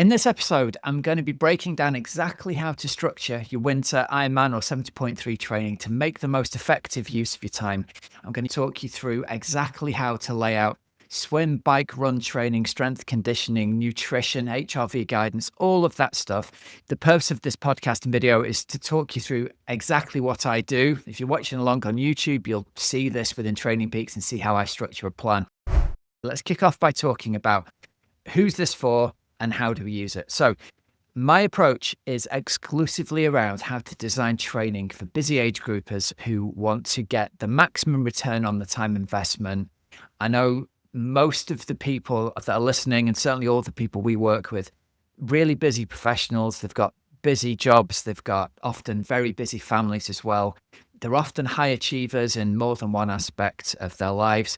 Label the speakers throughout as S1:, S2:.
S1: In this episode, I'm going to be breaking down exactly how to structure your winter Ironman or 70.3 training to make the most effective use of your time. I'm going to talk you through exactly how to lay out swim, bike, run training, strength conditioning, nutrition, HRV guidance, all of that stuff. The purpose of this podcast and video is to talk you through exactly what I do. If you're watching along on YouTube, you'll see this within Training Peaks and see how I structure a plan. Let's kick off by talking about who's this for and how do we use it. So my approach is exclusively around how to design training for busy age groupers who want to get the maximum return on the time investment. I know most of the people that are listening, and certainly all the people we work with, really busy professionals. They've got busy jobs. They've got often very busy families as well. They're often high achievers in more than one aspect of their lives.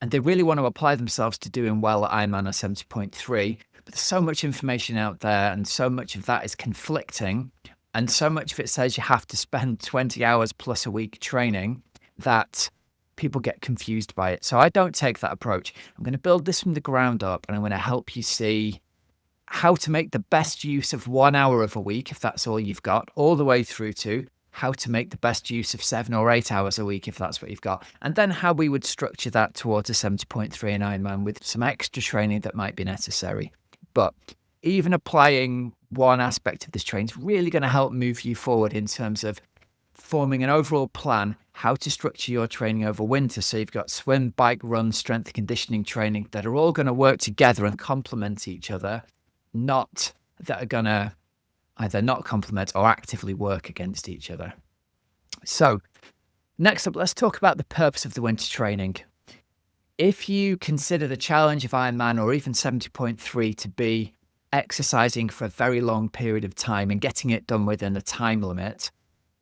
S1: And they really want to apply themselves to doing well at Ironman or 70.3. But there's so much information out there, and so much of that is conflicting. And so much of it says you have to spend 20 hours plus a week training that people get confused by it. So I don't take that approach. I'm going to build this from the ground up, and I'm going to help you see how to make the best use of 1 hour of a week, if that's all you've got, all the way through to how to make the best use of 7 or 8 hours a week, if that's what you've got. And then how we would structure that towards a 70.3 and Ironman with some extra training that might be necessary. But even applying one aspect of this training is really going to help move you forward in terms of forming an overall plan, how to structure your training over winter. So you've got swim, bike, run, strength conditioning training that are all going to work together and complement each other, not that are going to either not complement or actively work against each other. So next up, let's talk about the purpose of the winter training. If you consider the challenge of Ironman or even 70.3 to be exercising for a very long period of time and getting it done within a time limit,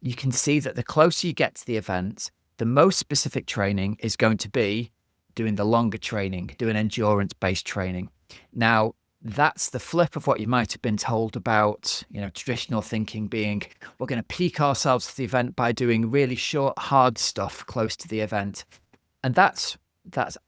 S1: you can see that the closer you get to the event, the most specific training is going to be doing the longer training, doing endurance-based training. Now, that's the flip of what you might have been told about, traditional thinking being, we're going to peak ourselves to the event by doing really short, hard stuff close to the event. And that's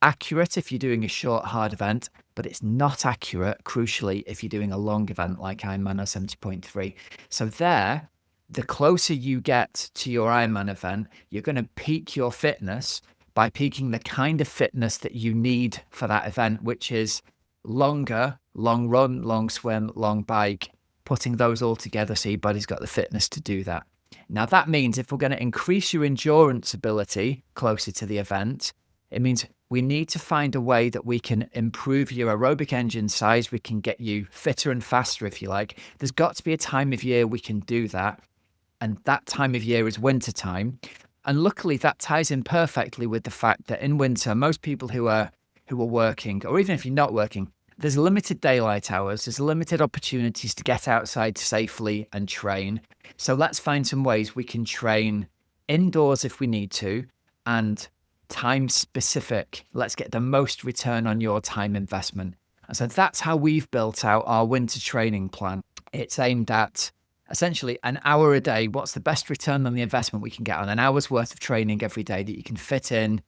S1: accurate if you're doing a short, hard event, but it's not accurate, crucially, if you're doing a long event like Ironman or 70.3. So there, the closer you get to your Ironman event, you're going to peak your fitness by peaking the kind of fitness that you need for that event, which is longer, long run, long swim, long bike, putting those all together so your body's got the fitness to do that. Now, that means if we're going to increase your endurance ability closer to the event, it means we need to find a way that we can improve your aerobic engine size. We can get you fitter and faster, if you like. There's got to be a time of year we can do that. And that time of year is winter time. And luckily, that ties in perfectly with the fact that in winter, most people who are working, or even if you're not working, there's limited daylight hours, there's limited opportunities to get outside safely and train. So let's find some ways we can train indoors if we need to, and time specific. Let's get the most return on your time investment. And so that's how we've built out our winter training plan. It's aimed at essentially an hour a day. What's the best return on the investment we can get on an hour's worth of training every day that you can fit in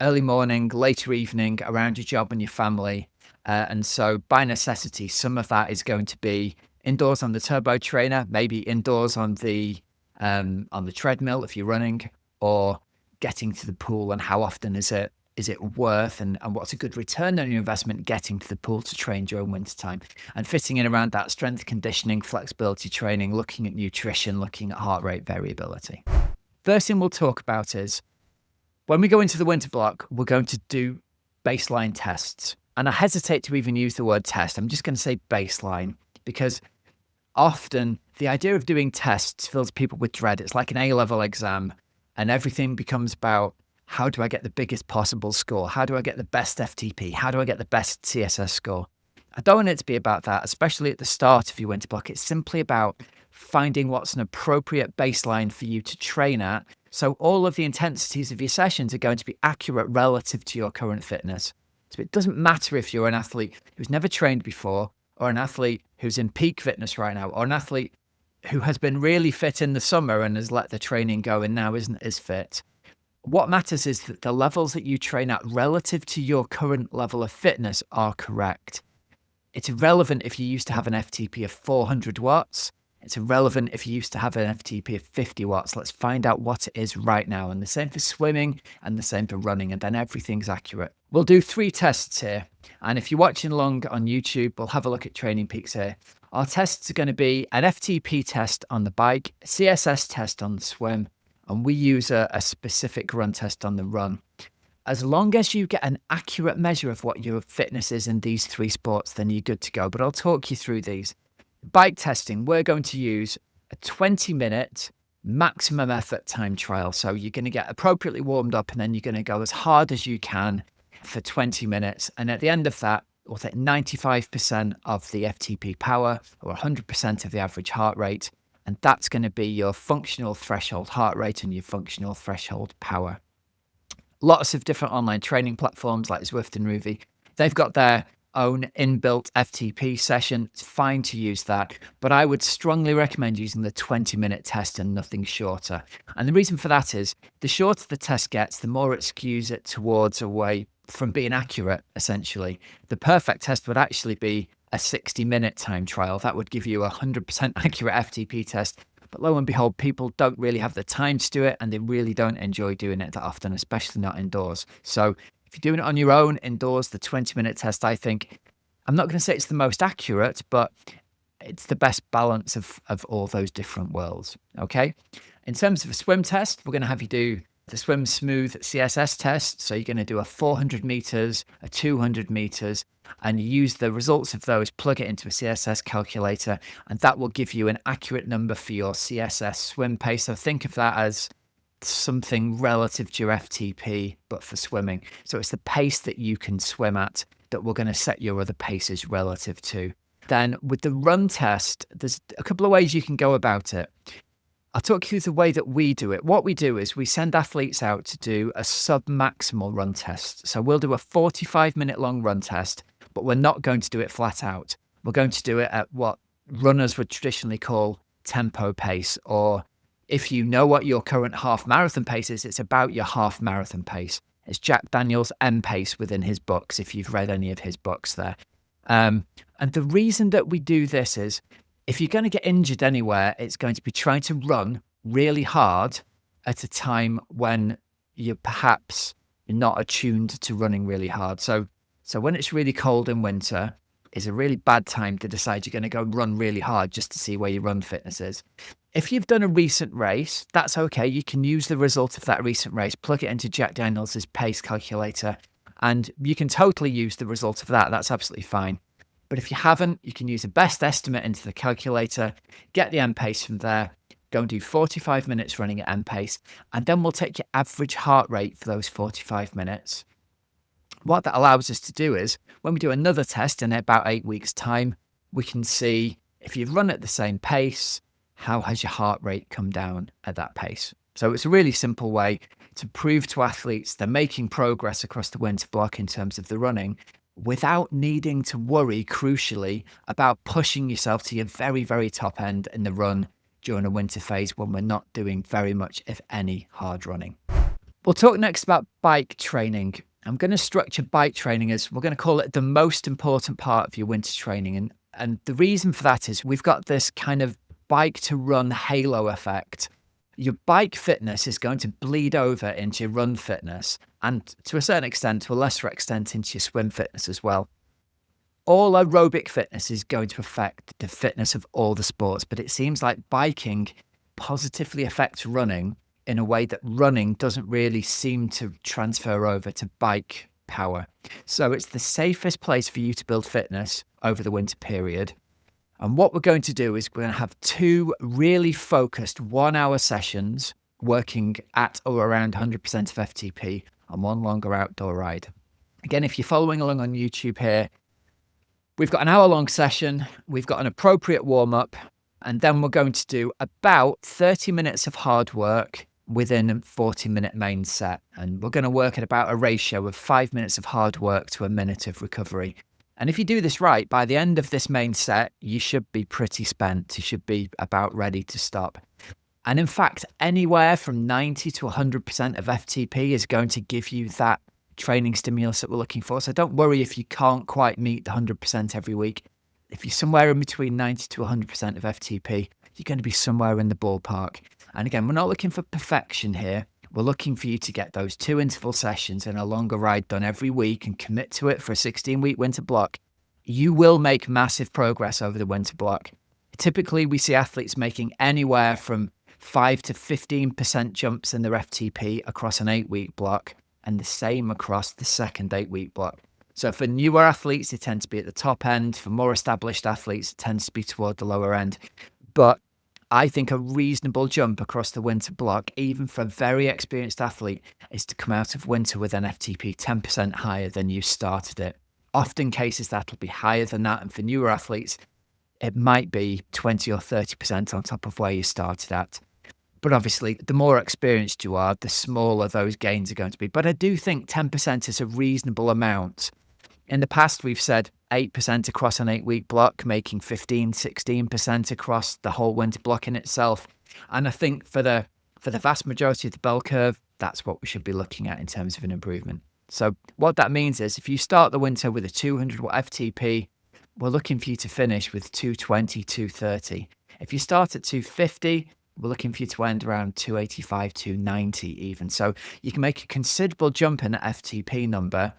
S1: early morning, later evening, around your job and your family. And so by necessity, some of that is going to be indoors on the turbo trainer, maybe indoors on the treadmill if you're running, or getting to the pool, and how often is it worth, and what's a good return on your investment getting to the pool to train during winter time, and fitting in around that strength conditioning, flexibility training, looking at nutrition, looking at heart rate variability. First thing we'll talk about is when we go into the winter block, we're going to do baseline tests. And I hesitate to even use the word test. I'm just going to say baseline, because often the idea of doing tests fills people with dread. It's like an A-level exam, and everything becomes about, how do I get the biggest possible score? How do I get the best FTP? How do I get the best CSS score? I don't want it to be about that, especially at the start of your winter block. It's simply about finding what's an appropriate baseline for you to train at. So all of the intensities of your sessions are going to be accurate relative to your current fitness. So it doesn't matter if you're an athlete who's never trained before, or an athlete who's in peak fitness right now, or an athlete who has been really fit in the summer and has let the training go and now isn't as fit. What matters is that the levels that you train at relative to your current level of fitness are correct. It's irrelevant if you used to have an FTP of 400 watts. It's irrelevant if you used to have an FTP of 50 watts. Let's find out what it is right now. And the same for swimming and the same for running, and then everything's accurate. We'll do 3 tests here. And if you're watching along on YouTube, we'll have a look at Training Peaks here. Our tests are going to be an FTP test on the bike, a CSS test on the swim, and we use a specific run test on the run. As long as you get an accurate measure of what your fitness is in these 3 sports, then you're good to go. But I'll talk you through these. Bike testing, we're going to use a 20-minute maximum effort time trial. So you're going to get appropriately warmed up, and then you're going to go as hard as you can for 20 minutes. And at the end of that, we'll take 95% of the FTP power or 100% of the average heart rate. And that's going to be your functional threshold heart rate and your functional threshold power. Lots of different online training platforms like Zwift and Ruvi, they've got their own inbuilt FTP session. It's fine to use that, but I would strongly recommend using the 20-minute test and nothing shorter. And the reason for that is the shorter the test gets, the more it skews it towards away from being accurate, essentially. The perfect test would actually be a 60-minute time trial. That would give you a 100% accurate FTP test. But lo and behold, people don't really have the time to do it, and they really don't enjoy doing it that often, especially not indoors. So if you're doing it on your own indoors, the 20-minute test, I think, I'm not going to say it's the most accurate, but it's the best balance of all those different worlds. Okay. In terms of a swim test, we're going to have you do the Swim Smooth CSS test. So you're going to do a 400 meters, a 200 meters, and you use the results of those, plug it into a CSS calculator, and that will give you an accurate number for your CSS swim pace. So think of that as something relative to your FTP, but for swimming. So it's the pace that you can swim at that we're going to set your other paces relative to. Then with the run test, there's a couple of ways you can go about it. I'll talk you through the way that we do it. What we do is we send athletes out to do a sub-maximal run test. So we'll do a 45-minute long run test, but we're not going to do it flat out. We're going to do it at what runners would traditionally call tempo pace, or if you know what your current half marathon pace is, it's about your half marathon pace. It's Jack Daniel's M pace within his books, if you've read any of his books there. And the reason that we do this is, if you're going to get injured anywhere, it's going to be trying to run really hard at a time when you're perhaps not attuned to running really hard. So when it's really cold in winter, it's a really bad time to decide you're going to go run really hard just to see where your run fitness is. If you've done a recent race, that's okay. You can use the result of that recent race, plug it into Jack Daniels' pace calculator, and you can totally use the result of that. That's absolutely fine. But if you haven't, you can use a best estimate into the calculator, get the M pace from there, go and do 45 minutes running at M pace, and then we'll take your average heart rate for those 45 minutes. What that allows us to do is, when we do another test in about 8 weeks' time, we can see if you've run at the same pace, how has your heart rate come down at that pace? So it's a really simple way to prove to athletes they're making progress across the winter block in terms of the running, without needing to worry, crucially, about pushing yourself to your very, very top end in the run during a winter phase when we're not doing very much, if any, hard running. We'll talk next about bike training. I'm going to structure bike training as, we're going to call it the most important part of your winter training. And the reason for that is we've got this kind of bike to run halo effect. Your bike fitness is going to bleed over into your run fitness, and to a certain extent, to a lesser extent, into your swim fitness as well. All aerobic fitness is going to affect the fitness of all the sports, but it seems like biking positively affects running in a way that running doesn't really seem to transfer over to bike power. So it's the safest place for you to build fitness over the winter period. And what we're going to do is we're going to have 2 really focused 1-hour sessions working at or around 100% of FTP and 1 longer outdoor ride. Again, if you're following along on YouTube here, we've got an hour-long session, we've got an appropriate warm-up, and then we're going to do about 30 minutes of hard work within a 40-minute main set. And we're going to work at about a ratio of 5 minutes of hard work to a minute of recovery. And if you do this right, by the end of this main set, you should be pretty spent. You should be about ready to stop. And in fact, anywhere from 90 to 100% of FTP is going to give you that training stimulus that we're looking for. So don't worry if you can't quite meet the 100% every week. If you're somewhere in between 90 to 100% of FTP, you're going to be somewhere in the ballpark. And again, we're not looking for perfection here. We're looking for you to get those 2 interval sessions and a longer ride done every week and commit to it for a 16-week winter block. You will make massive progress over the winter block. Typically, we see athletes making anywhere from 5 to 15% jumps in their FTP across an 8-week block, and the same across the second 8-week block. So for newer athletes, they tend to be at the top end. For more established athletes, it tends to be toward the lower end. But I think a reasonable jump across the winter block, even for a very experienced athlete, is to come out of winter with an FTP 10% higher than you started it. Often cases that'll be higher than that. And for newer athletes, it might be 20 or 30% on top of where you started at. But obviously, the more experienced you are, the smaller those gains are going to be. But I do think 10% is a reasonable amount. In the past, we've said 8% across an 8-week block, making 15, 16% across the whole winter block in itself. And I think for the vast majority of the bell curve, that's what we should be looking at in terms of an improvement. So what that means is if you start the winter with a 200 watt FTP, we're looking for you to finish with 220, 230. If you start at 250, we're looking for you to end around 285, 290 even. So you can make a considerable jump in the FTP number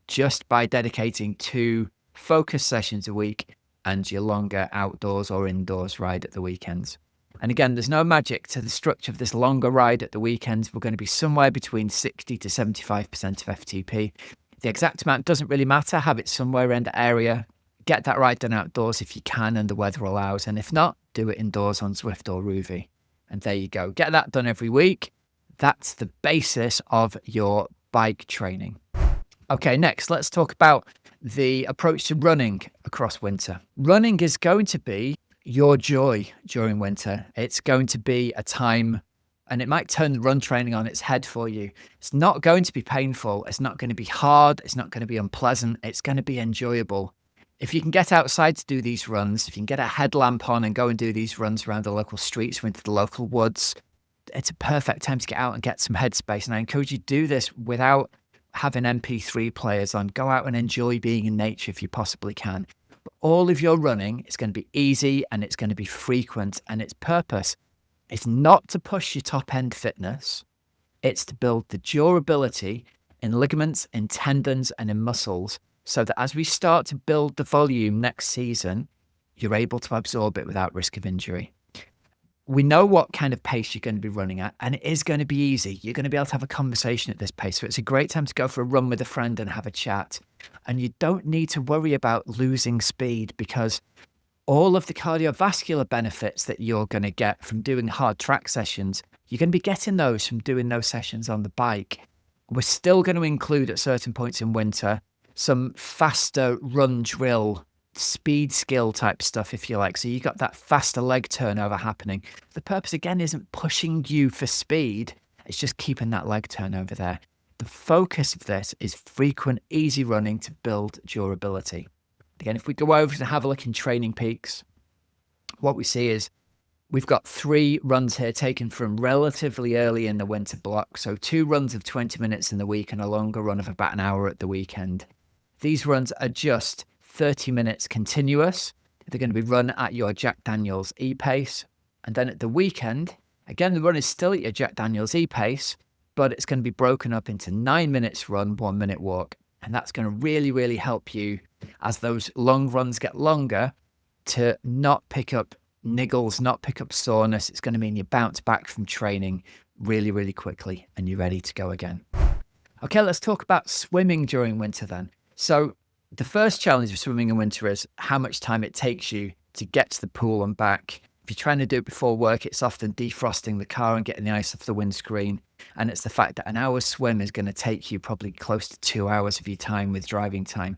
S1: just by dedicating 2 focus sessions a week and your longer outdoors or indoors ride at the weekends. And again, there's no magic to the structure of this longer ride at the weekends. We're going to be somewhere between 60 to 75% of FTP. The exact amount doesn't really matter. Have it somewhere in the area. Get that ride done outdoors if you can and the weather allows. And if not, do it indoors on Zwift or Rouvy. And there you go. Get that done every week. That's the basis of your bike training. Okay, next, let's talk about the approach to running across winter. Running is going to be your joy during winter. It's going to be a time, and it might turn the run training on its head for you. It's not going to be painful. It's not going to be hard. It's not going to be unpleasant. It's going to be enjoyable. If you can get outside to do these runs, if you can get a headlamp on and go and do these runs around the local streets or into the local woods, it's a perfect time to get out and get some headspace. And I encourage you to do this without having MP3 players on. Go out and enjoy being in nature if you possibly can. But all of your running is going to be easy and it's going to be frequent, and its purpose is not to push your top end fitness. It's to build the durability in ligaments, in tendons and in muscles, so that as we start to build the volume next season, you're able to absorb it without risk of injury. We know what kind of pace you're going to be running at, and it is going to be easy. You're going to be able to have a conversation at this pace. So it's a great time to go for a run with a friend and have a chat. And you don't need to worry about losing speed, because all of the cardiovascular benefits that you're going to get from doing hard track sessions, you're going to be getting those from doing those sessions on the bike. We're still going to include at certain points in winter some faster run drill, speed skill type stuff, if you like. So you got that faster leg turnover happening. The purpose again isn't pushing you for speed. It's just keeping that leg turnover there. The focus of this is frequent, easy running to build durability. Again, if we go over to have a look in Training Peaks, what we see is we've got 3 runs here taken from relatively early in the winter block. So 2 runs of 20 minutes in the week and a longer run of about an hour at the weekend. These runs are just 30 minutes continuous. They're going to be run at your Jack Daniels e-pace. And then at the weekend, again, the run is still at your Jack Daniels e-pace, but it's going to be broken up into 9 minutes run, 1 minute walk. And that's going to really, really help you as those long runs get longer to not pick up niggles, not pick up soreness. It's going to mean you bounce back from training really, really quickly and you're ready to go again. Okay, let's talk about swimming during winter then. So the first challenge of swimming in winter is how much time it takes you to get to the pool and back. If you're trying to do it before work, it's often defrosting the car and getting the ice off the windscreen. And it's the fact that an hour's swim is going to take you probably close to 2 hours of your time with driving time.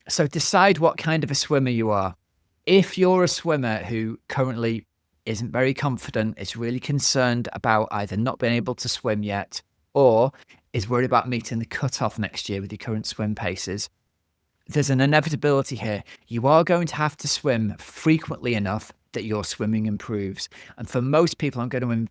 S1: So decide what kind of a swimmer you are. If you're a swimmer who currently isn't very confident, is really concerned about either not being able to swim yet, or is worried about meeting the cutoff next year with your current swim paces, there's an inevitability here. You are going to have to swim frequently enough that your swimming improves. And for most people, I'm going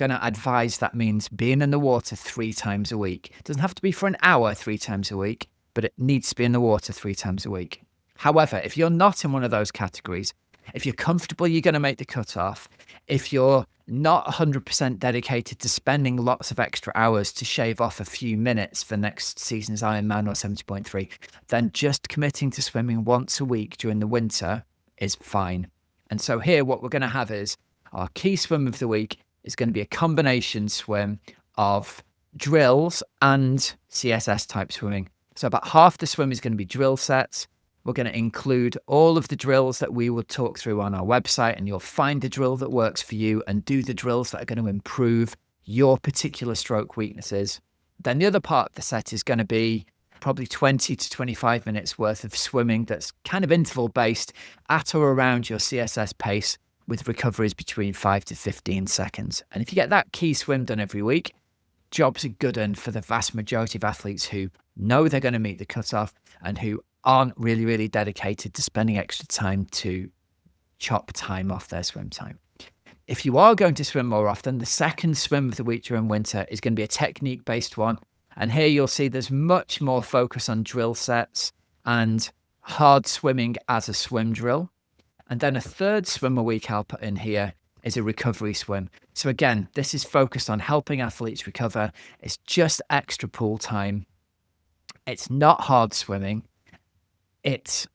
S1: to advise that means being in the water 3 times a week. It doesn't have to be for an hour 3 times a week, but it needs to be in the water 3 times a week. However, if you're not in one of those categories, if you're comfortable, you're going to make the cutoff. If you're not 100% dedicated to spending lots of extra hours to shave off a few minutes for next season's Ironman or 70.3, then just committing to swimming once a week during the winter is fine. And so here, what we're going to have is our key swim of the week is going to be a combination swim of drills and CSS type swimming. So about half the swim is going to be drill sets. We're going to include all of the drills that we will talk through on our website, and you'll find a drill that works for you and do the drills that are going to improve your particular stroke weaknesses. Then the other part of the set is going to be probably 20 to 25 minutes worth of swimming that's kind of interval based at or around your CSS pace, with recoveries between 5 to 15 seconds. And if you get that key swim done every week, jobs are good un for the vast majority of athletes who know they're going to meet the cutoff and who aren't really dedicated to spending extra time to chop time off their swim time. If you are going to swim more often, the second swim of the week during winter is going to be a technique-based one. And here you'll see there's much more focus on drill sets and hard swimming as a swim drill. And then a third swim a week I'll put in here is a recovery swim. So again, this is focused on helping athletes recover. It's just extra pool time. It's not hard swimming. It's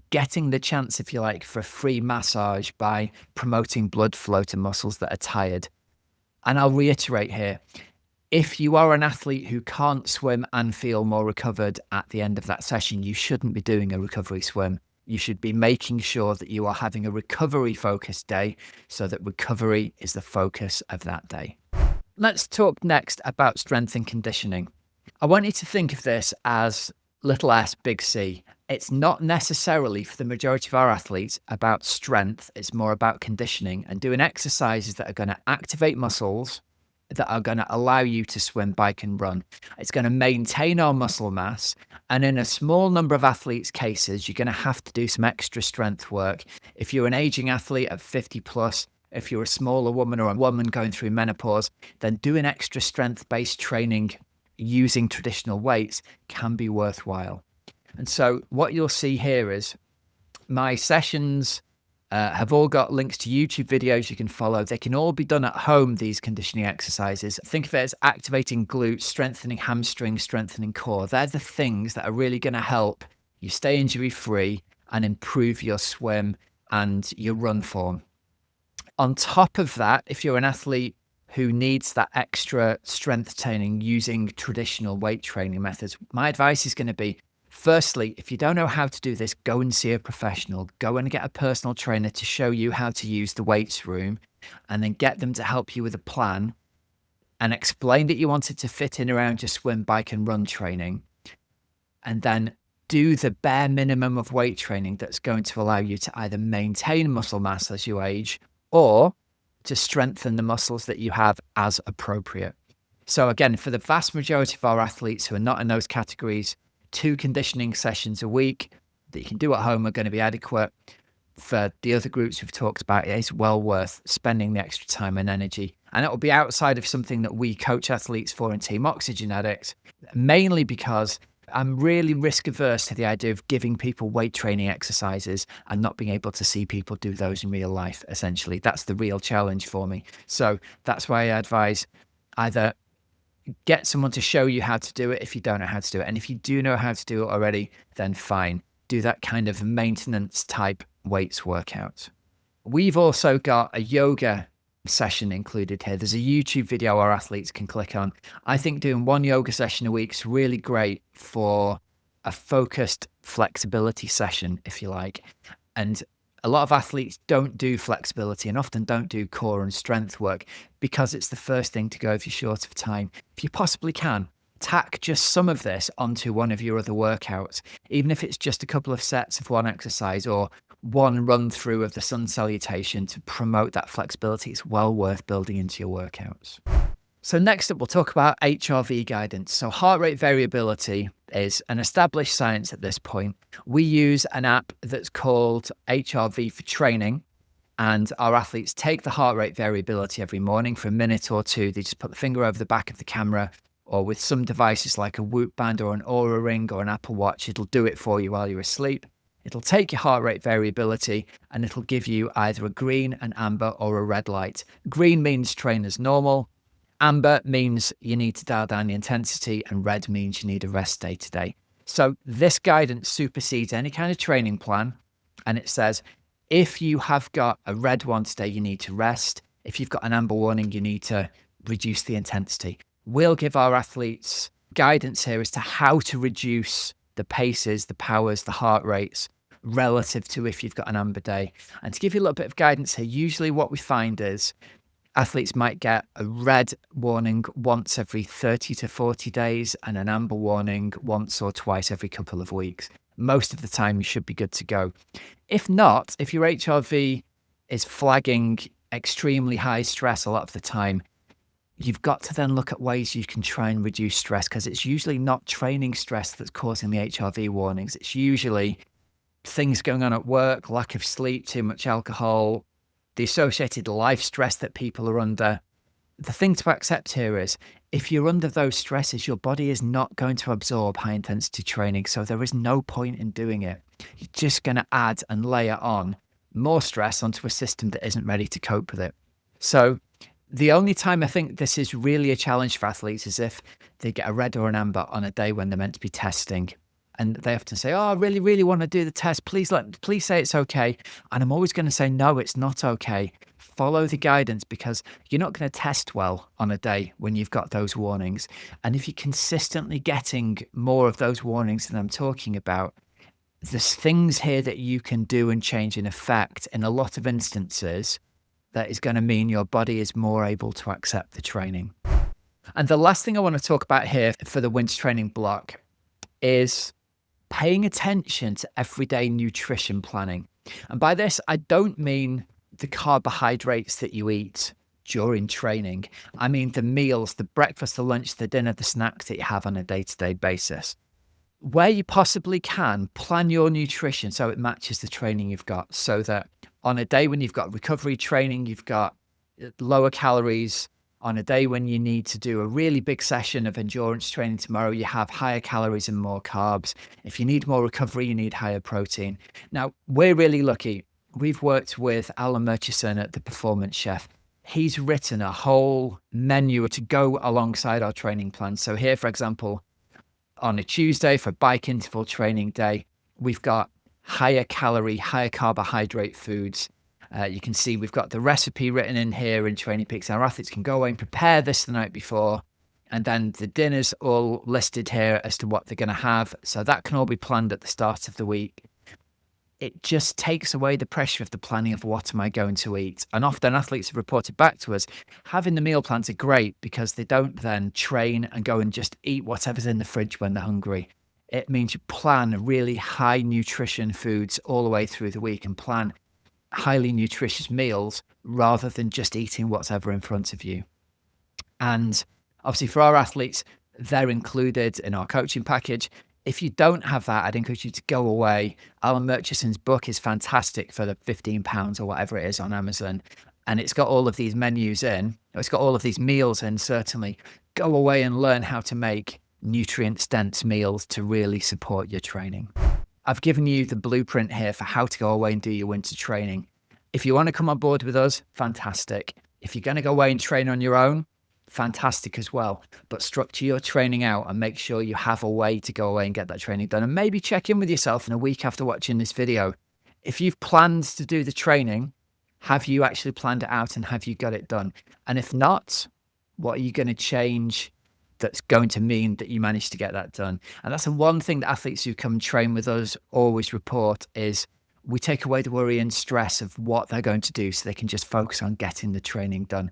S1: getting the chance, if you like, for a free massage by promoting blood flow to muscles that are tired. And I'll reiterate here, if you are an athlete who can't swim and feel more recovered at the end of that session, you shouldn't be doing a recovery swim. You should be making sure that you are having a recovery focused day so that recovery is the focus of that day. Let's talk next about strength and conditioning. I want you to think of this as little s, big C. It's not necessarily, for the majority of our athletes, about strength. It's more about conditioning and doing exercises that are going to activate muscles, that are going to allow you to swim, bike and run. It's going to maintain our muscle mass. And in a small number of athletes' cases, you're going to have to do some extra strength work. If you're an aging athlete at 50 plus, if you're a smaller woman or a woman going through menopause, then doing extra strength-based training using traditional weights can be worthwhile. And so what you'll see here is my sessions have all got links to YouTube videos you can follow. They can all be done at home, these conditioning exercises. Think of it as activating glutes, strengthening hamstrings, strengthening core. They're the things that are really going to help you stay injury-free and improve your swim and your run form. On top of that, if you're an athlete who needs that extra strength training using traditional weight training methods, my advice is going to be, firstly, if you don't know how to do this, go and see a professional. Go and get a personal trainer to show you how to use the weights room, and then get them to help you with a plan and explain that you want it to fit in around your swim, bike and run training. And then do the bare minimum of weight training that's going to allow you to either maintain muscle mass as you age or to strengthen the muscles that you have as appropriate. So again, for the vast majority of our athletes who are not in those categories, 2 conditioning sessions a week that you can do at home are going to be adequate. For the other groups we've talked about, it is well worth spending the extra time and energy. And it will be outside of something that we coach athletes for in Team OxygenAddict, mainly because I'm really risk averse to the idea of giving people weight training exercises and not being able to see people do those in real life, essentially. That's the real challenge for me. So that's why I advise either get someone to show you how to do it if you don't know how to do it. And if you do know how to do it already, then fine. Do that kind of maintenance type weights workout. We've also got a yoga session included here. There's a YouTube video our athletes can click on. I think doing 1 yoga session a week is really great for a focused flexibility session, if you like. And a lot of athletes don't do flexibility and often don't do core and strength work because it's the first thing to go if you're short of time. If you possibly can, tack just some of this onto one of your other workouts, even if it's just a couple of sets of one exercise or one run through of the sun salutation to promote that flexibility. It's well worth building into your workouts. So next up, we'll talk about HRV guidance. So heart rate variability is an established science at this point. We use an app that's called HRV for Training, And our athletes take the heart rate variability every morning for a minute or two. They just put the finger over the back of the camera, or with some devices like a Whoop band or an Aura ring or an Apple Watch, it'll do it for you while you're asleep. It'll take your heart rate variability and it'll give you either a green, an amber, or a red light. Green means train as normal. Amber means you need to dial down the intensity, and red means you need a rest day today. So this guidance supersedes any kind of training plan. And it says, if you have got a red one today, you need to rest. If you've got an amber warning, you need to reduce the intensity. We'll give our athletes guidance here as to how to reduce the paces, the powers, the heart rates relative to if you've got an amber day. And to give you a little bit of guidance here, usually what we find is athletes might get a red warning once every 30 to 40 days and an amber warning once or twice every couple of weeks. Most of the time, you should be good to go. If not, if your HRV is flagging extremely high stress a lot of the time, you've got to then look at ways you can try and reduce stress, because it's usually not training stress that's causing the HRV warnings. It's usually things going on at work, lack of sleep, too much alcohol, the associated life stress that people are under. The thing to accept here is if you're under those stresses, your body is not going to absorb high intensity training. So there is no point in doing it. You're just going to add and layer on more stress onto a system that isn't ready to cope with it. So the only time I think this is really a challenge for athletes is if they get a red or an amber on a day when they're meant to be testing. And they often say, oh, I really, really want to do the test. Please say it's okay. And I'm always going to say, no, it's not okay. Follow the guidance, because you're not going to test well on a day when you've got those warnings. And if you're consistently getting more of those warnings that I'm talking about, there's things here that you can do and change in effect in a lot of instances that is going to mean your body is more able to accept the training. And the last thing I want to talk about here for the winter training block is paying attention to everyday nutrition planning. And by this, I don't mean the carbohydrates that you eat during training. I mean the meals, the breakfast, the lunch, the dinner, the snacks that you have on a day-to-day basis. Where you possibly can, plan your nutrition so it matches the training you've got, so that on a day when you've got recovery training, you've got lower calories. On a day when you need to do a really big session of endurance training tomorrow, you have higher calories and more carbs. If you need more recovery, you need higher protein. Now, we're really lucky. We've worked with Alan Murchison at The Performance Chef. He's written a whole menu to go alongside our training plan. So here, for example, on a Tuesday for bike interval training day, we've got higher calorie, higher carbohydrate foods. You can see we've got the recipe written in here in Training Peaks. Our athletes can go away and prepare this the night before. And then the dinner's all listed here as to what they're going to have. So that can all be planned at the start of the week. It just takes away the pressure of the planning of what am I going to eat. And often athletes have reported back to us, having the meal plans are great because they don't then train and go and just eat whatever's in the fridge when they're hungry. It means you plan really high nutrition foods all the way through the week and plan highly nutritious meals rather than just eating whatever in front of you. And obviously for our athletes, they're included in our coaching package. If you don't have that, I'd encourage you to go away. Alan Murchison's book is fantastic for the £15 or whatever it is on Amazon. And it's got all of these menus in. It's got all of these meals in, certainly. Go away and learn how to make nutrient-dense meals to really support your training. I've given you the blueprint here for how to go away and do your winter training. If you want to come on board with us, fantastic. If you're going to go away and train on your own, fantastic as well. But structure your training out and make sure you have a way to go away and get that training done. And maybe check in with yourself in a week after watching this video. If you've planned to do the training, have you actually planned it out and have you got it done? And if not, what are you going to change that's going to mean that you managed to get that done? And that's the one thing that athletes who come train with us always report is we take away the worry and stress of what they're going to do so they can just focus on getting the training done.